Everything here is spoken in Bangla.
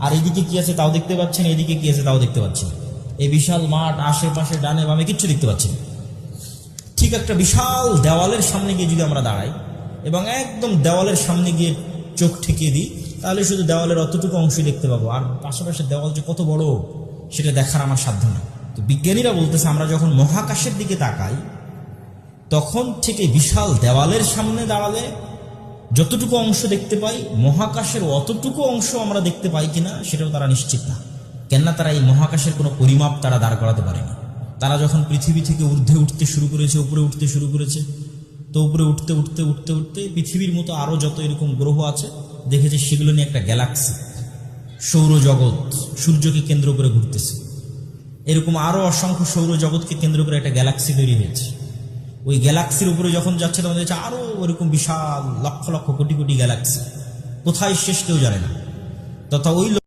আর এদিকে কি আছে তাও দেখতে পাচ্ছি না, এদিকে কি আছে তাও দেখতে পাচ্ছি না। এই বিশাল মাঠ, আশেপাশে ডানে বামে কিচ্ছু দেখতে পাচ্ছি না। ঠিক একটা বিশাল দেওয়ালের সামনে গিয়ে যদি আমরা দাঁড়াই এবং একদম দেওয়ালের সামনে গিয়ে চোখ ঠেকিয়ে দিই, তাহলে শুধু দেওয়ালের অতটুকু অংশই দেখতে পাবো, আর আশেপাশের দেওয়াল যে কত বড় সেটা দেখার আমার সাধ্য না। তো বিজ্ঞানীরা বলতেছে আমরা যখন মহাকাশের দিকে তাকাই তখন থেকে বিশাল দেওয়ালের সামনে দাঁড়ালে যতটুকু অংশ দেখতে পাই, মহাকাশের অতটুকু অংশ আমরা দেখতে পাই কিনা সেটাও তারা নিশ্চিত না। কেননা তারা এই মহাকাশের কোনো পরিমাপ তারা দাঁড় করাতে পারেনি। তারা যখন পৃথিবী থেকে ঊর্ধ্বে উঠতে শুরু করেছে, উপরে উঠতে শুরু করেছে, তো উপরে উঠতে উঠতে উঠতে উঠতে পৃথিবীর মতো আরও যত এরকম গ্রহ আছে দেখেছে, সেগুলো নিয়ে একটা গ্যালাক্সি, সৌরজগৎ সূর্যকে কেন্দ্র করে ঘুরতেছে। এরকম আরও অসংখ্য সৌরজগৎকে কেন্দ্র করে একটা গ্যালাক্সি তৈরি হয়েছে। ওই গ্যালাক্সির উপরে যখন যাচ্ছে তখন দেখছে আরও ওইরকম বিশাল লক্ষ লক্ষ কোটি কোটি গ্যালাক্সি, কোথায় শেষ কেউ জানে না। তথা ওই